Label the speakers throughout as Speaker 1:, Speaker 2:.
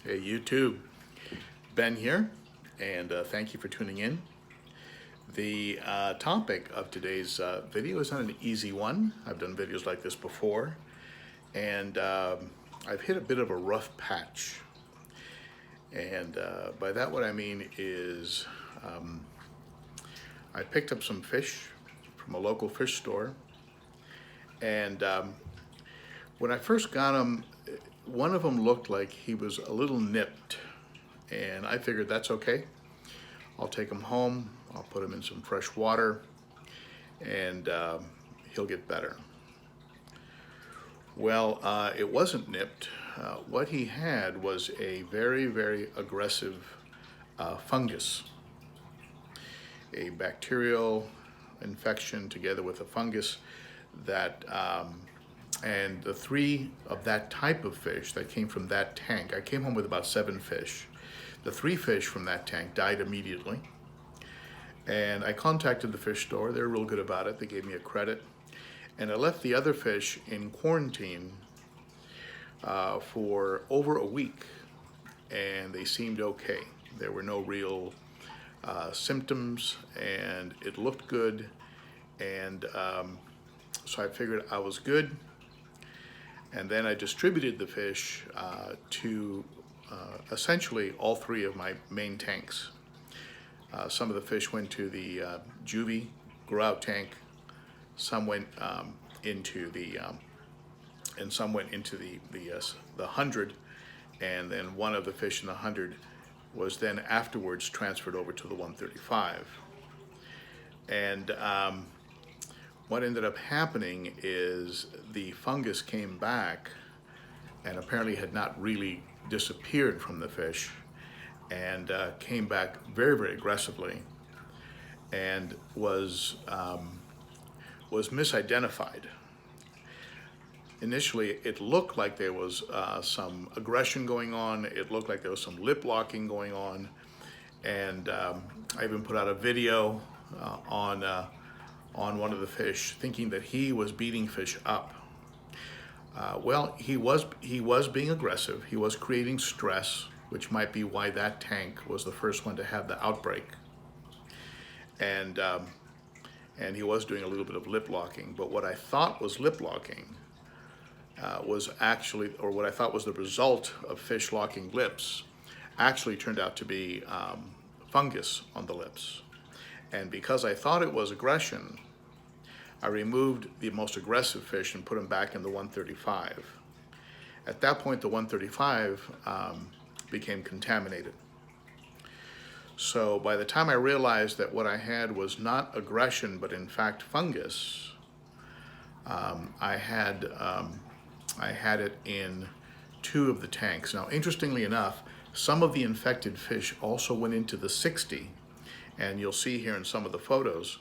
Speaker 1: Hey YouTube, Ben here, and thank you for tuning in. The topic of today's video is not an easy one. I've done videos like this before, and I've hit a bit of a rough patch. And by that what I mean is I picked up some fish from a local fish store, and when I first got them, one of them looked like he was a little nipped, and I figured that's okay. I'll take him home, I'll put him in some fresh water, and he'll get better. Well, it wasn't nipped. What he had was a very, very aggressive fungus, a bacterial infection together with a fungus that and the three of that type of fish that came from that tank, I came home with about 7 fish. The 3 fish from that tank died immediately. And I contacted the fish store. They're real good about it. They gave me a credit. And I left the other fish in quarantine for over a week. And they seemed okay. There were no real symptoms, and it looked good. And so I figured I was good. And then I distributed the fish to essentially all 3 of my main tanks. Some of the fish went to the juvie grow-out tank. Some went into the and some went into the 100, and then one of the fish in the 100 was then afterwards transferred over to the 135. And what ended up happening is the fungus came back and apparently had not really disappeared from the fish, and came back very, very aggressively, and was misidentified. Initially, it looked like there was some aggression going on. It looked like there was some lip locking going on, and I even put out a video on one of the fish, thinking that he was beating fish up. Well, he was being aggressive. He was creating stress, which might be why that tank was the first one to have the outbreak. And he was doing a little bit of lip locking. But what I thought was lip locking was actually, or what I thought was the result of fish locking lips, actually turned out to be fungus on the lips. And because I thought it was aggression, I removed the most aggressive fish and put him back in the 135. At that point, the 135 became contaminated. So by the time I realized that what I had was not aggression, but in fact fungus, I had it in 2 of the tanks. Now, interestingly enough, some of the infected fish also went into the 60, and you'll see here in some of the photos,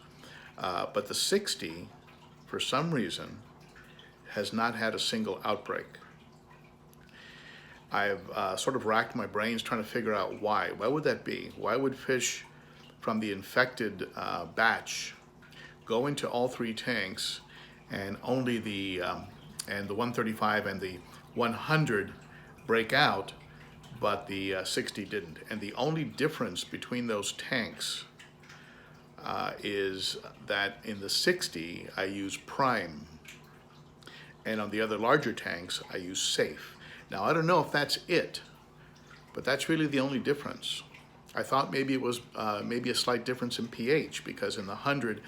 Speaker 1: but the 60, for some reason, has not had a single outbreak. I've sort of racked my brains trying to figure out why. Why would that be? Why would fish from the infected batch go into all 3 tanks, and only the 135 and the 100 break out, but the 60 didn't? And the only difference between those tanks is that in the 60 I use prime, and on the other larger tanks I use safe. Now, I don't know if that's it, but that's really the only difference. I thought maybe it was maybe a slight difference in pH, because in the 100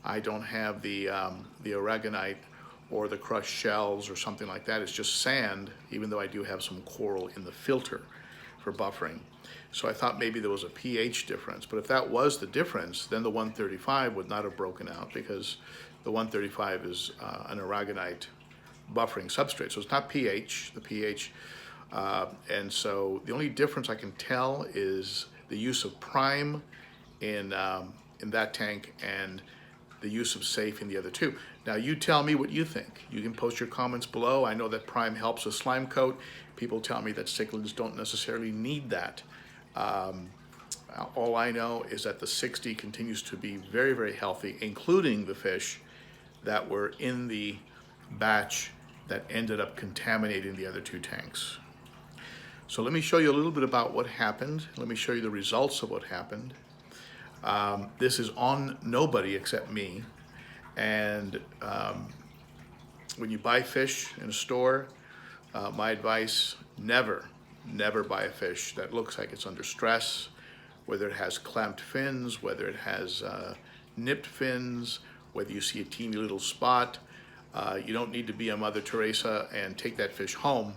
Speaker 1: I don't have the aragonite or the crushed shells or something like that. It's just sand, even though I do have some coral in the filter for buffering. So I thought maybe there was a pH difference, but if that was the difference, then the 135 would not have broken out, because the 135 is an aragonite buffering substrate. So it's not pH, the pH. And so the only difference I can tell is the use of prime in that tank and the use of safe in the other 2. Now, you tell me what you think. You can post your comments below. I know that prime helps with slime coat. People tell me that cichlids don't necessarily need that. All I know is that the 60 continues to be very, very healthy, including the fish that were in the batch that ended up contaminating the other 2 tanks. So let me show you a little bit about what happened. Let me show you the results of what happened. This is on nobody except me. And when you buy fish in a store, my advice, never buy a fish that looks like it's under stress, whether it has clamped fins, whether it has nipped fins, whether you see a teeny little spot. You don't need to be a Mother Teresa and take that fish home.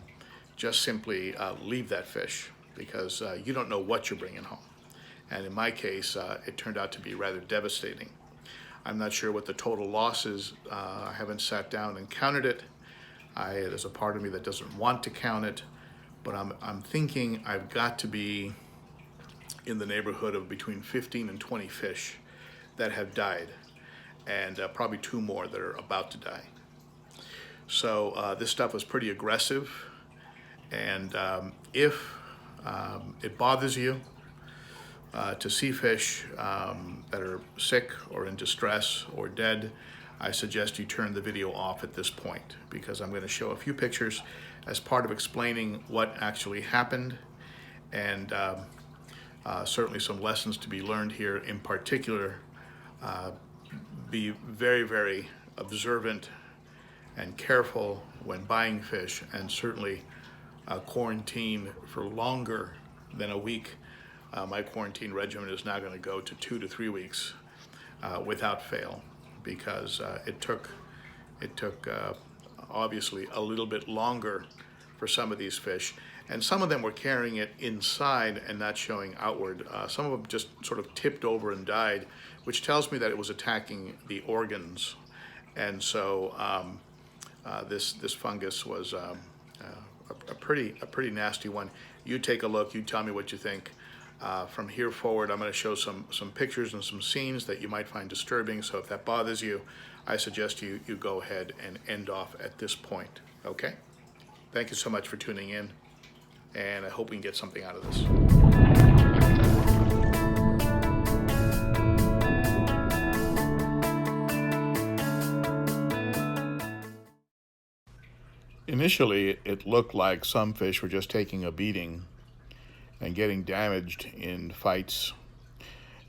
Speaker 1: Just simply leave that fish, because you don't know what you're bringing home. And in my case, it turned out to be rather devastating. I'm not sure what the total loss is. I haven't sat down and counted it. There's a part of me that doesn't want to count it, but I'm thinking I've got to be in the neighborhood of between 15 and 20 fish that have died, and probably 2 more that are about to die. So this stuff was pretty aggressive, and if it bothers you to see fish that are sick or in distress or dead, I suggest you turn the video off at this point, because I'm going to show a few pictures as part of explaining what actually happened, and certainly some lessons to be learned here. In particular, be very, very observant and careful when buying fish, and certainly quarantine for longer than a week. My quarantine regimen is now going to go to 2 to 3 weeks without fail, because it took obviously a little bit longer for some of these fish, and some of them were carrying it inside and not showing outward. Some of them just sort of tipped over and died, which tells me that it was attacking the organs, and so this fungus was a pretty nasty one. You take a look. You tell me what you think. From here forward, I'm going to show some pictures and some scenes that you might find disturbing. So if that bothers you, I suggest you go ahead and end off at this point. Okay? Thank you so much for tuning in, and I hope we can get something out of this. Initially, it looked like some fish were just taking a beating and getting damaged in fights,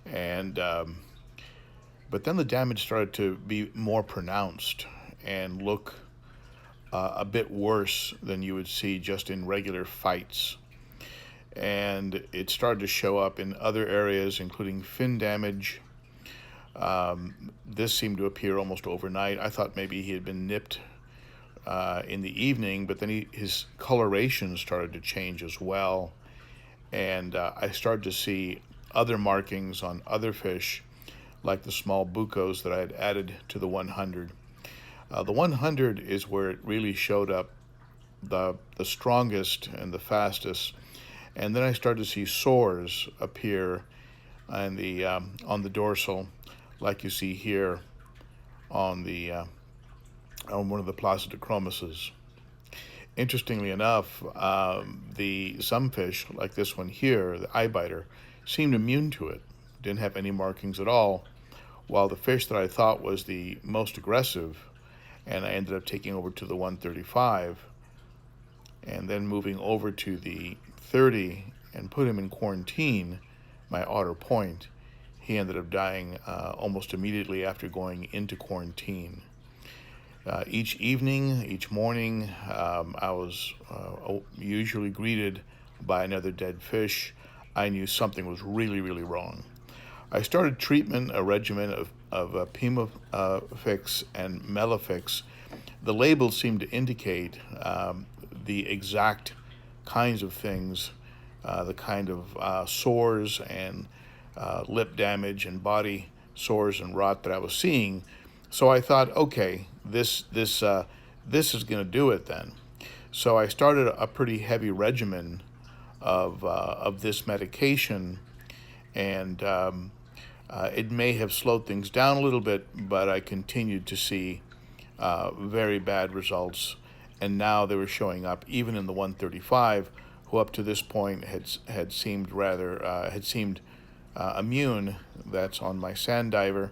Speaker 1: and but then the damage started to be more pronounced and look a bit worse than you would see just in regular fights, and it started to show up in other areas, including fin damage. This seemed to appear almost overnight. I thought maybe he had been nipped in the evening, but then his coloration started to change as well. And I started to see other markings on other fish, like the small bucos that I had added to the 100. The 100 is where it really showed up the strongest and the fastest. And then I started to see sores appear on the dorsal, like you see here on on one of the placidochromuses. Interestingly enough, some fish, like this one here, the eye biter, seemed immune to it, didn't have any markings at all, while the fish that I thought was the most aggressive, and I ended up taking over to the 135, and then moving over to the 30 and put him in quarantine, my otter point, he ended up dying almost immediately after going into quarantine. Each evening, each morning, I was usually greeted by another dead fish. I knew something was really, really wrong. I started treatment, a regimen of Pimofix and Melifix. The labels seemed to indicate the exact kinds of things, the kind of sores and lip damage and body sores and rot that I was seeing. So I thought, okay, this is going to do it then. So I started a pretty heavy regimen of this medication, and it may have slowed things down a little bit, but I continued to see very bad results, and now they were showing up even in the 135, who up to this point had seemed immune. That's on my sand diver.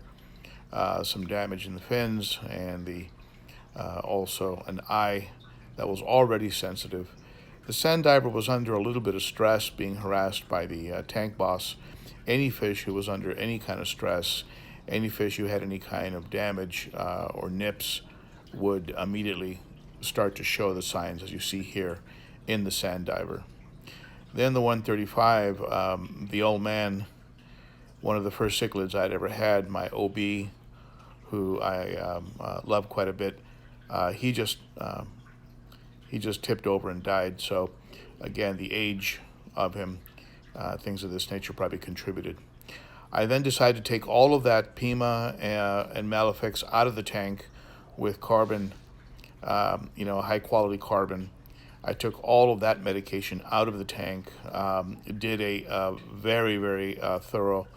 Speaker 1: Some damage in the fins, and also an eye that was already sensitive. The sand diver was under a little bit of stress, being harassed by the tank boss. Any fish who was under any kind of stress, any fish who had any kind of damage or nips would immediately start to show the signs, as you see here in the sand diver. Then the 135, the old man, one of the first cichlids I'd ever had, my OB, who I love quite a bit, he just tipped over and died. So again, the age of him, things of this nature probably contributed. I then decided to take all of that Pima and Malefics out of the tank with carbon, high quality carbon. I took all of that medication out of the tank, did a very, very thorough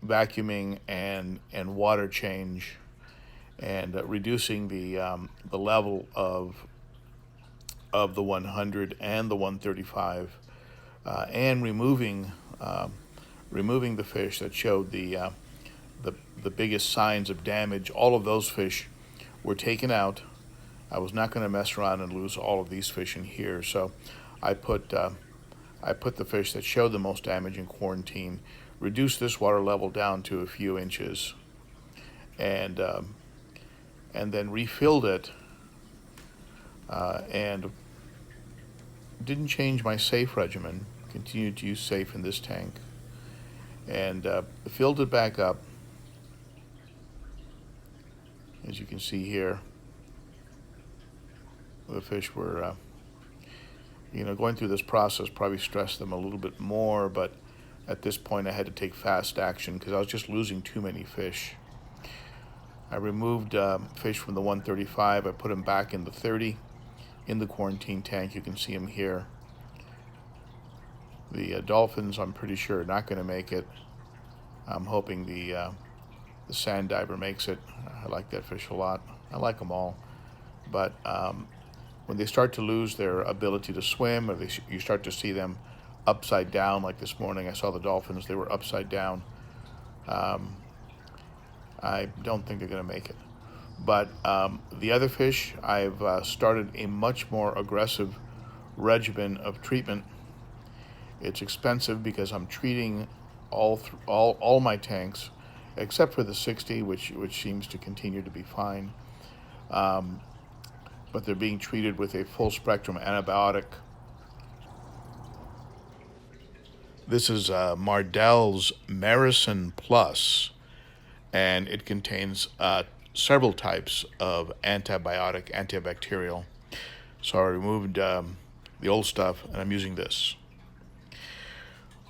Speaker 1: vacuuming and water change, and reducing the level of the 100 and the 135, and removing the fish that showed the biggest signs of damage. All of those fish were taken out. I was not going to mess around and lose all of these fish in here, so I put the fish that showed the most damage in quarantine, reduced this water level down to a few inches, and then refilled it, and didn't change my safe regimen. Continued to use safe in this tank, and filled it back up, as you can see here. The fish were, going through this process probably stressed them a little bit more, but at this point I had to take fast action because I was just losing too many fish. I removed fish from the 135. I put them back in the 30 in the quarantine tank. You can see them here. The dolphins, I'm pretty sure, are not going to make it. I'm hoping the sand diver makes it. I like that fish a lot. I like them all, but when they start to lose their ability to swim, or you start to see them upside down, like this morning I saw the dolphins, they were upside down. I don't think they're going to make it. But the other fish, I've started a much more aggressive regimen of treatment. It's expensive because I'm treating all my tanks, except for the 60, which seems to continue to be fine. But they're being treated with a full spectrum antibiotic. This is Mardell's Maricin Plus, and it contains several types of antibacterial. So I removed the old stuff, and I'm using this.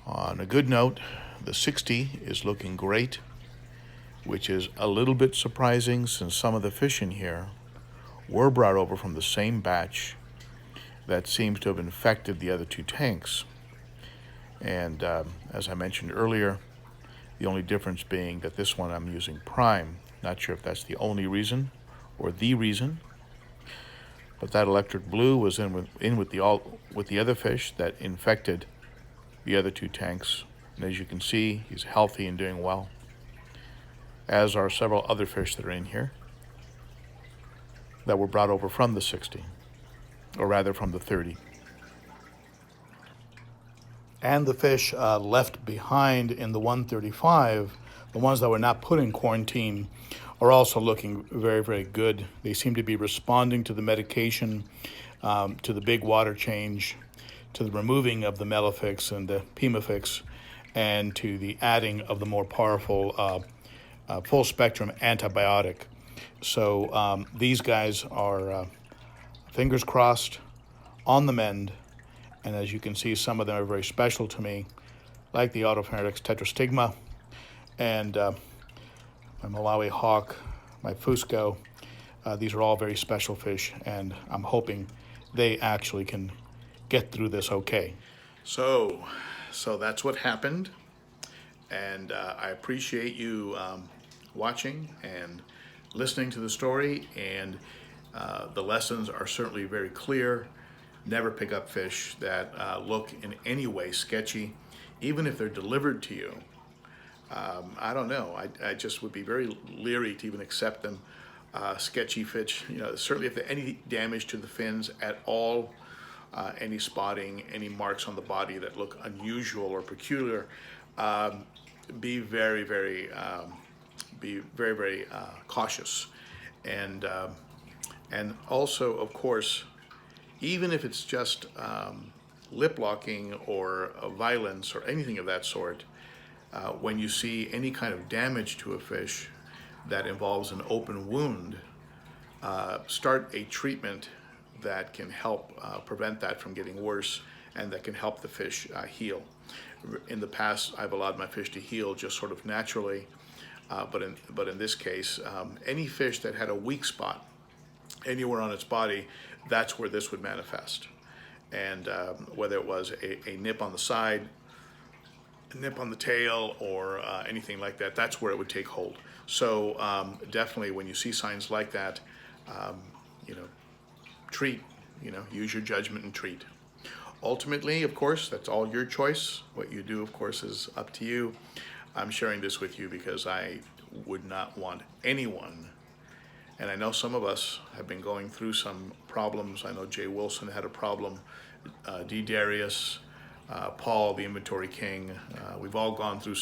Speaker 1: On a good note, the 60 is looking great, which is a little bit surprising since some of the fish in here were brought over from the same batch that seems to have infected the other two tanks. And as I mentioned earlier, the only difference being that this one I'm using Prime. Not sure if that's the only reason or the reason, but that electric blue was in with the other fish that infected the other two tanks. And as you can see, he's healthy and doing well, as are several other fish that are in here that were brought over from the 60, or rather from the 30. And the fish left behind in the 135, the ones that were not put in quarantine, are also looking very, very good. They seem to be responding to the medication, to the big water change, to the removing of the Melifix and the Pimafix, and to the adding of the more powerful full spectrum antibiotic. So these guys are, fingers crossed, on the mend. And as you can see, some of them are very special to me, like the Autopharex tetrastigma and my Malawi hawk, my Fusco. These are all very special fish, and I'm hoping they actually can get through this okay. So that's what happened, and I appreciate you watching and listening to the story, and the lessons are certainly very clear. Never pick up fish that look in any way sketchy, even if they're delivered to you. I don't know. I just would be very leery to even accept them. Sketchy fish, certainly if there's any damage to the fins at all, any spotting, any marks on the body that look unusual or peculiar, be very, very, cautious. And also, of course, even if it's just lip locking or violence or anything of that sort, when you see any kind of damage to a fish that involves an open wound, start a treatment that can help prevent that from getting worse and that can help the fish heal. In the past, I've allowed my fish to heal just sort of naturally, but in this case, any fish that had a weak spot anywhere on its body, that's where this would manifest. And whether it was a nip on the side, a nip on the tail, or anything like that, that's where it would take hold. So definitely when you see signs like that, treat, use your judgment and treat. Ultimately, of course, that's all your choice. What you do, of course, is up to you. I'm sharing this with you because I would not want anyone, and I know some of us have been going through some problems. I know Jay Wilson had a problem, D. Darius, Paul, the inventory king. We've all gone through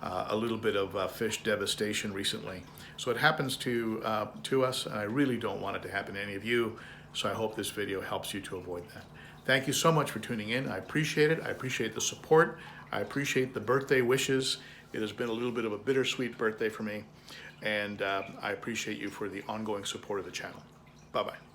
Speaker 1: a little bit of fish devastation recently. So it happens to us, and I really don't want it to happen to any of you. So I hope this video helps you to avoid that. Thank you so much for tuning in. I appreciate it. I appreciate the support. I appreciate the birthday wishes. It has been a little bit of a bittersweet birthday for me, and I appreciate you for the ongoing support of the channel. Bye-bye.